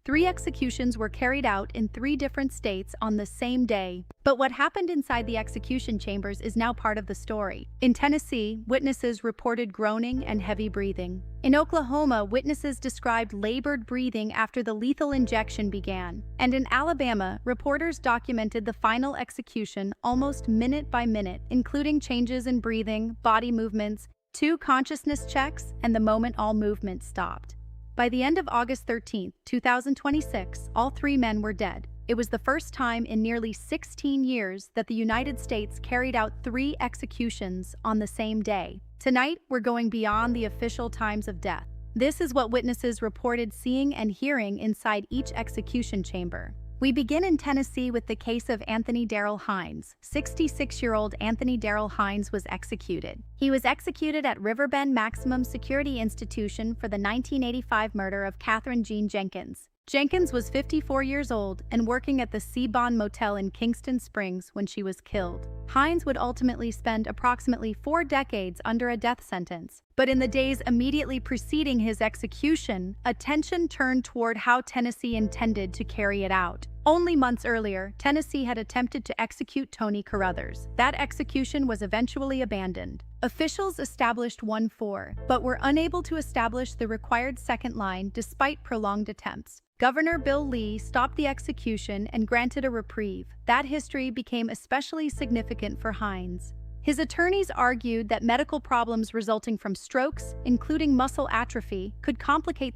3 executions were carried out in 3 different states on the same day. But what happened inside the execution chambers is now part of the story. In Tennessee, witnesses reported groaning and heavy breathing. In Oklahoma, witnesses described labored breathing after the lethal injection began. And in Alabama, reporters documented the final execution almost minute by minute, including changes in breathing, body movements, 2 consciousness checks, and the moment all movement stopped. By the end of August 13, 2026, all 3 men were dead. It was the first time in nearly 16 years that the United States carried out 3 executions on the same day. Tonight, we're going beyond the official times of death. This is what witnesses reported seeing and hearing inside each execution chamber. We begin in Tennessee with the case of Anthony Darrell Hines. 66-year-old Anthony Darrell Hines was executed. He was executed at Riverbend Maximum Security Institution for the 1985 murder of Jean Jenkins. Jenkins was 54 years old and working at the Seabond Motel in Kingston Springs when she was killed. Hines would ultimately spend approximately 4 decades under a death sentence. But in the days immediately preceding his execution, attention turned toward how Tennessee intended to carry it out. Only months earlier, Tennessee had attempted to execute Tony Carruthers. That execution was eventually abandoned. Officials established 1-4, but were unable to establish the required second line despite prolonged attempts. Governor Bill Lee stopped the execution and granted a reprieve. That history became especially significant for Hines. His attorneys argued that medical problems resulting from strokes, including muscle atrophy, could complicate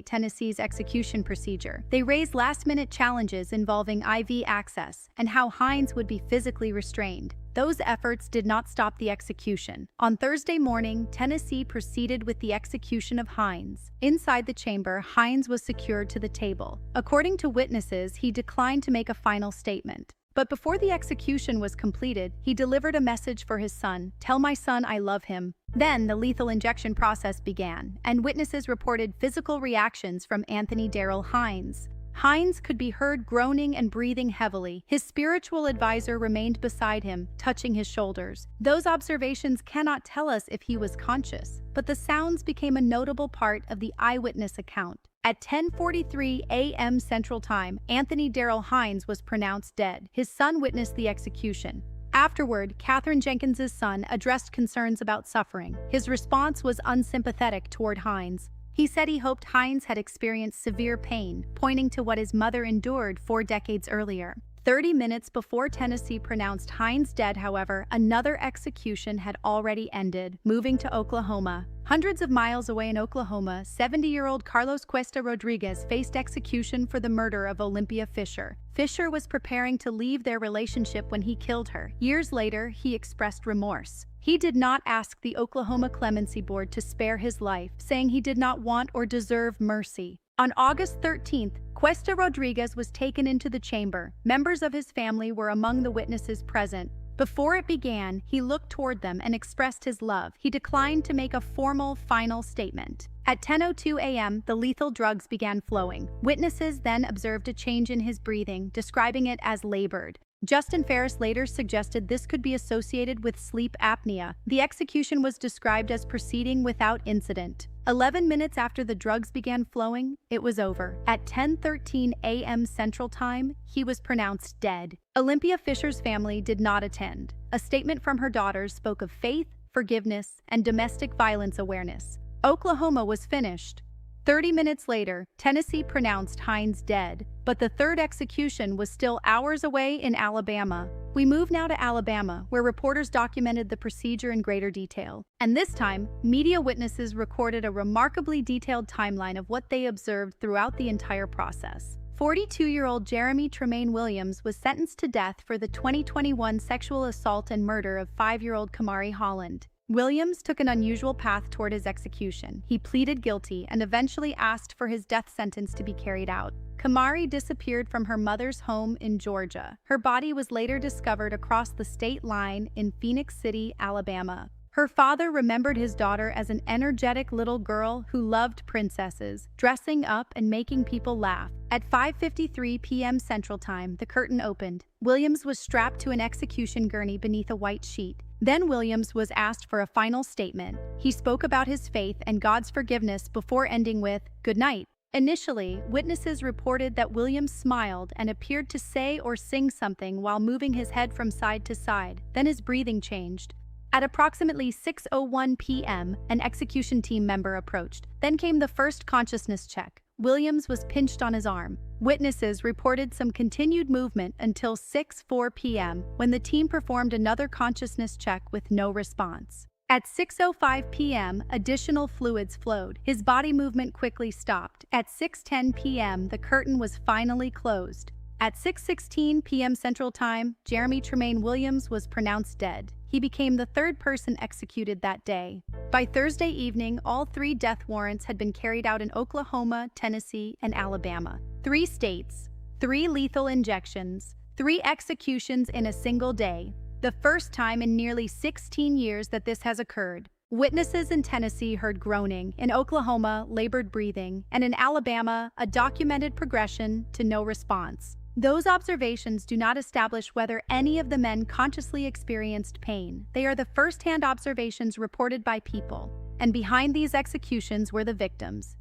Tennessee's execution procedure. They raised last-minute challenges involving IV access and how Hines would be physically restrained. Those efforts did not stop the execution. On Thursday morning, Tennessee proceeded with the execution of Hines. Inside the chamber, Hines was secured to the table. According to witnesses, he declined to make a final statement. But before the execution was completed, he delivered a message for his son, "Tell my son I love him." Then the lethal injection process began, and witnesses reported physical reactions from Anthony Darrell Hines. Hines could be heard groaning and breathing heavily. His spiritual advisor remained beside him, touching his shoulders. Those observations cannot tell us if he was conscious, but the sounds became a notable part of the eyewitness account. At 10:43 a.m. Central Time, Anthony Darrell Hines was pronounced dead. His son witnessed the execution. Afterward, Jean Jenkins' son addressed concerns about suffering. His response was unsympathetic toward Hines. He said he hoped Hines had experienced severe pain, pointing to what his mother endured 4 decades earlier. 30 minutes before Tennessee pronounced Hines dead, however, another execution had already ended, moving to Oklahoma. Hundreds of miles away in Oklahoma, 70-year-old Carlos Cuesta-Rodriguez faced execution for the murder of Olimpia Fisher. Fisher was preparing to leave their relationship when he killed her. Years later, he expressed remorse. He did not ask the Oklahoma Clemency Board to spare his life, saying he did not want or deserve mercy. On August 13th, Cuesta-Rodriguez was taken into the chamber. Members of his family were among the witnesses present. Before it began, he looked toward them and expressed his love. He declined to make a formal final statement. At 10:02 a.m., the lethal drugs began flowing. Witnesses then observed a change in his breathing, describing it as labored. Justin Ferris later suggested this could be associated with sleep apnea. The execution was described as proceeding without incident. 11 minutes after the drugs began flowing, it was over. At 10:13 a.m. Central Time, he was pronounced dead. Olimpia Fisher's family did not attend. A statement from her daughters spoke of faith, forgiveness, and domestic violence awareness. Oklahoma was finished. 30 minutes later, Tennessee pronounced Hines dead, but the third execution was still hours away in Alabama. We move now to Alabama, where reporters documented the procedure in greater detail. And this time, media witnesses recorded a remarkably detailed timeline of what they observed throughout the entire process. 42-year-old Jeremy Tremaine Williams was sentenced to death for the 2021 sexual assault and murder of 5-year-old Kamarie Holland. Williams took an unusual path toward his execution. He pleaded guilty and eventually asked for his death sentence to be carried out. Kamarie disappeared from her mother's home in Georgia. Her body was later discovered across the state line in Phoenix City, Alabama. Her father remembered his daughter as an energetic little girl who loved princesses, dressing up and making people laugh. At 5:53 p.m. Central Time, the curtain opened. Williams was strapped to an execution gurney beneath a white sheet. Then Williams was asked for a final statement. He spoke about his faith and God's forgiveness before ending with, "Good night." Initially, witnesses reported that Williams smiled and appeared to say or sing something while moving his head from side to side. Then his breathing changed. At approximately 6:01 p.m., an execution team member approached. Then came the first consciousness check. Williams was pinched on his arm. Witnesses reported some continued movement until 6:04 p.m., when the team performed another consciousness check with no response. At 6:05 p.m., additional fluids flowed. His body movement quickly stopped. At 6:10 p.m., the curtain was finally closed. At 6:16 p.m. Central Time, Jeremy Tremaine Williams was pronounced dead. He became the third person executed that day. By Thursday evening, all 3 death warrants had been carried out in Oklahoma, Tennessee, and Alabama. 3 states, 3 lethal injections, 3 executions in a single day. The first time in nearly 16 years that this has occurred. Witnesses in Tennessee heard groaning, in Oklahoma, labored breathing, and in Alabama, a documented progression to no response. Those observations do not establish whether any of the men consciously experienced pain. They are the first-hand observations reported by people. And behind these executions were the victims: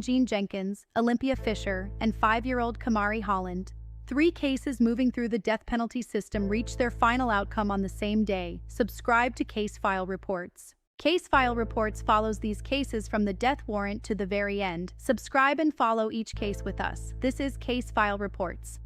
Jean Jenkins, Olimpia Fisher, and 5-year-old Kamarie Holland. 3 cases moving through the death penalty system reached their final outcome on the same day. Subscribe to Case File Reports. Case File Reports follows these cases from the death warrant to the very end. Subscribe and follow each case with us. This is Case File Reports.